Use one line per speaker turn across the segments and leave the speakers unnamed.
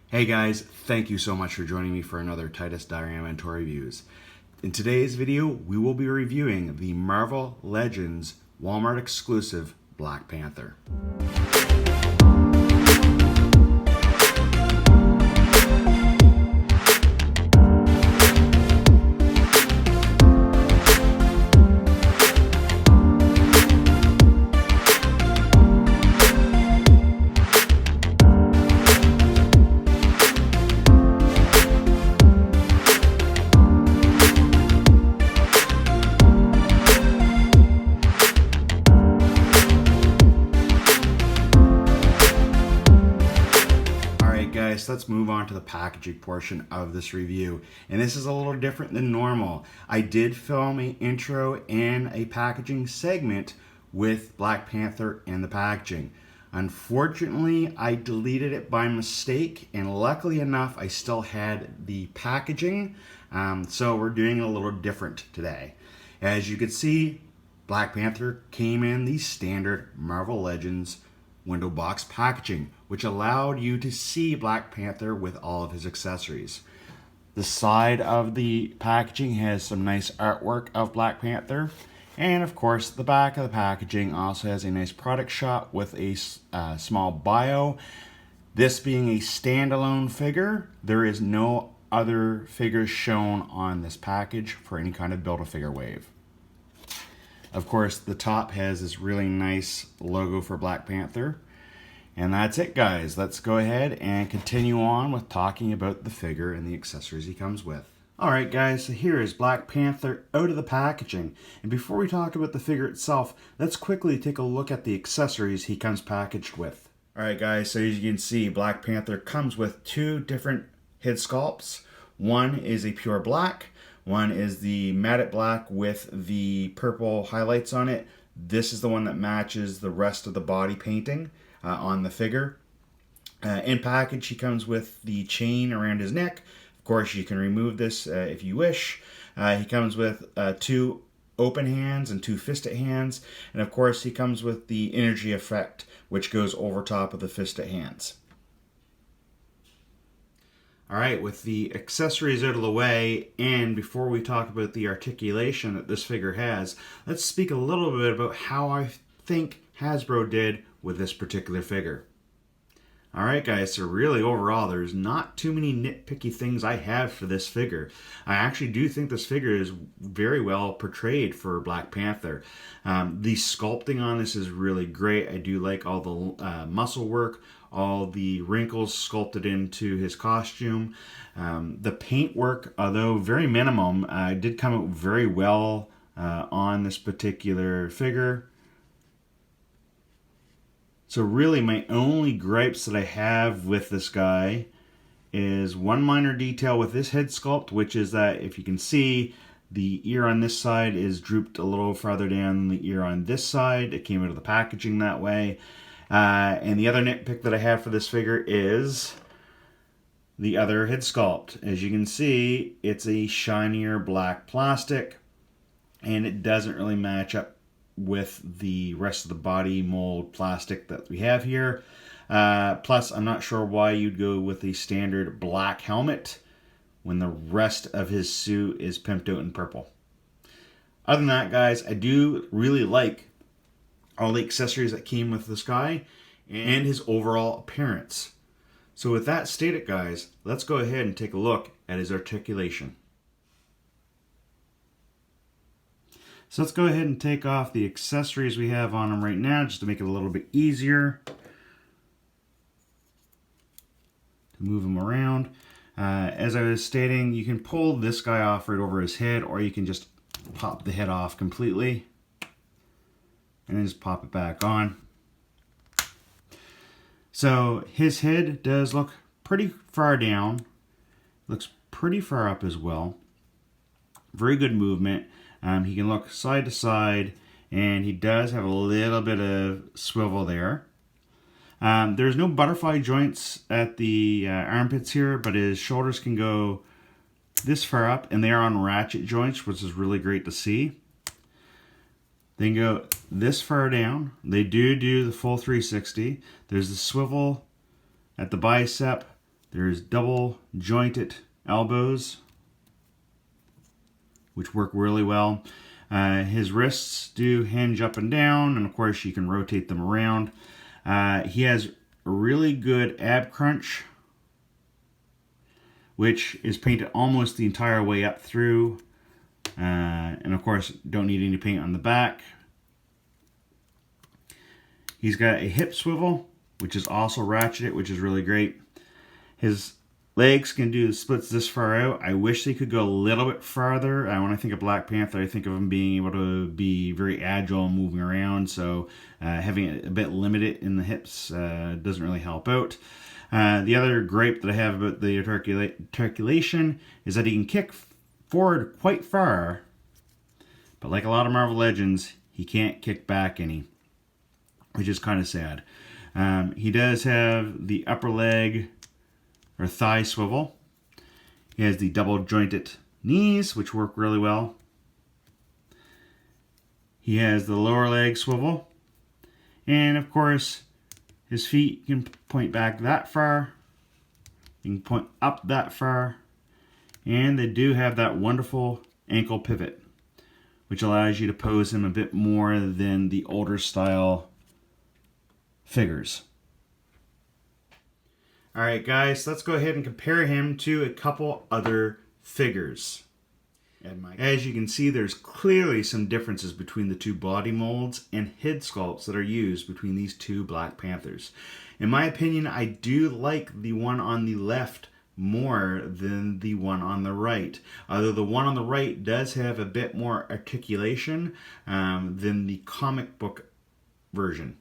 Hey guys, thank you so much for joining me for another Titus Diorama and ToyReviews. In today's video, we will be reviewing the Marvel Legends Walmart exclusive Black Panther. Guys, let's move on to the packaging portion of this review, and this is a little different than normal. I did film an intro and a packaging segment with Black Panther and the packaging. Unfortunately, I deleted it by mistake, and luckily enough I still had the packaging, so we're doing it a little different today. As you can see, Black Panther came in the standard Marvel Legends window box packaging, which allowed you to see Black Panther with all of his accessories. The side of the packaging has some nice artwork of Black Panther, and of course the back of the packaging also has a nice product shot with a small bio. This being a standalone figure, there is no other figures shown on this package for any kind of Build-A-Figure wave. Of course, the top has this really nice logo for Black Panther. And that's it, guys. Let's go ahead and continue on with talking about the figure and the accessories he comes with. Alright guys, so here is Black Panther out of the packaging. And before we talk about the figure itself, let's quickly take a look at the accessories he comes packaged with. Alright guys, so as you can see, Black Panther comes with two different head sculpts. One is a pure black. One is the matte black with the purple highlights on it. This is the one that matches the rest of the body painting on the figure. In package, he comes with the chain around his neck. Of course, you can remove this if you wish. He comes with two open hands and two fisted hands. And of course, he comes with the energy effect, which goes over top of the fisted hands. Alright, with the accessories out of the way, and before we talk about the articulation that this figure has, let's speak a little bit about how I think Hasbro did with this particular figure. Alright guys, so really overall there's not too many nitpicky things I have for this figure. I actually do think this figure is very well portrayed for Black Panther. The sculpting on this is really great. I do like all the muscle work, all the wrinkles sculpted into his costume. The paint work, although very minimum, did come out very well on this particular figure. So really my only gripes that I have with this guy is one minor detail with this head sculpt, which is that if you can see, the ear on this side is drooped a little farther down than the ear on this side. It came out of the packaging that way. And the other nitpick that I have for this figure is the other head sculpt. As you can see, it's a shinier black plastic, and it doesn't really match up with the rest of the body mold plastic that we have here. Plus, I'm not sure why you'd go with a standard black helmet when the rest of his suit is pimped out in purple. Other than that, guys, I do really like all the accessories that came with this guy and his overall appearance. So with that stated, guys, let's go ahead and take a look at his articulation. So let's go ahead and take off the accessories we have on him right now, just to make it a little bit easier to move him around. As I was stating, you can pull this guy off right over his head, or you can just pop the head off completely and then just pop it back on. So his head does look pretty far down, looks pretty far up as well. Very good movement. He can look side to side, and he does have a little bit of swivel there. There's no butterfly joints at the armpits here, but his shoulders can go this far up, and they are on ratchet joints, which is really great to see. They can go this far down. They do the full 360. There's the swivel at the bicep. There's double jointed elbows, which work really well. His wrists do hinge up and down, and of course you can rotate them around. He has a really good ab crunch, which is painted almost the entire way up through. And of course, don't need any paint on the back. He's got a hip swivel, which is also ratcheted, which is really great. His legs can do splits this far out. I wish they could go a little bit farther. When I think of Black Panther, I think of him being able to be very agile and moving around. So having it a bit limited in the hips doesn't really help out. The other gripe that I have about the articulation is that he can kick forward quite far, but like a lot of Marvel Legends, he can't kick back any, which is kind of sad. He does have the upper leg or thigh swivel. He has the double jointed knees, which work really well. He has the lower leg swivel. And of course, his feet can point back that far. You can point up that far. And they do have that wonderful ankle pivot, which allows you to pose him a bit more than the older style figures. Alright guys, let's go ahead and compare him to a couple other figures. As you can see, there's clearly some differences between the two body molds and head sculpts that are used between these two Black Panthers. In my opinion, I do like the one on the left more than the one on the right. Although the one on the right does have a bit more articulation than the comic book version.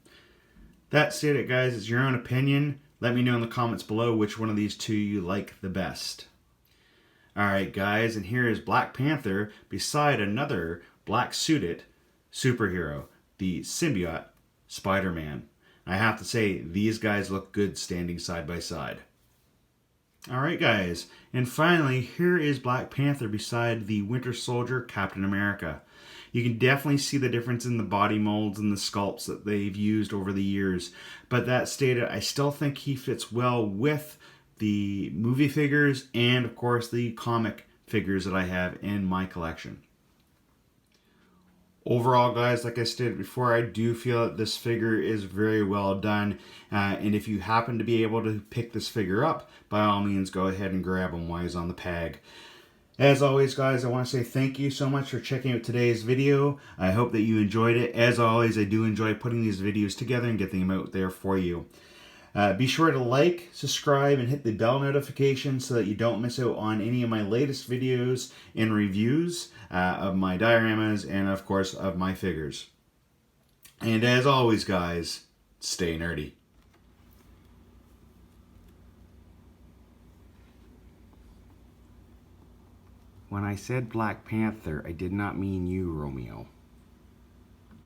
That stated, guys, it's your own opinion. Let me know in the comments below which one of these two you like the best. Alright guys, and here is Black Panther beside another black suited superhero, the symbiote Spider-Man. I have to say, these guys look good standing side by side. Alright guys, and finally, here is Black Panther beside the Winter Soldier Captain America. You can definitely see the difference in the body molds and the sculpts that they've used over the years. But that stated, I still think he fits well with the movie figures and, of course, the comic figures that I have in my collection. Overall, guys, like I stated before, I do feel that this figure is very well done. And if you happen to be able to pick this figure up, by all means, go ahead and grab him while he's on the peg. As always, guys, I want to say thank you so much for checking out today's video. I hope that you enjoyed it. As always, I do enjoy putting these videos together and getting them out there for you. Be sure to like, subscribe, and hit the bell notification so that you don't miss out on any of my latest videos and reviews of my dioramas and, of course, of my figures. And as always, guys, stay nerdy. When I said Black Panther, I did not mean you, Romeo.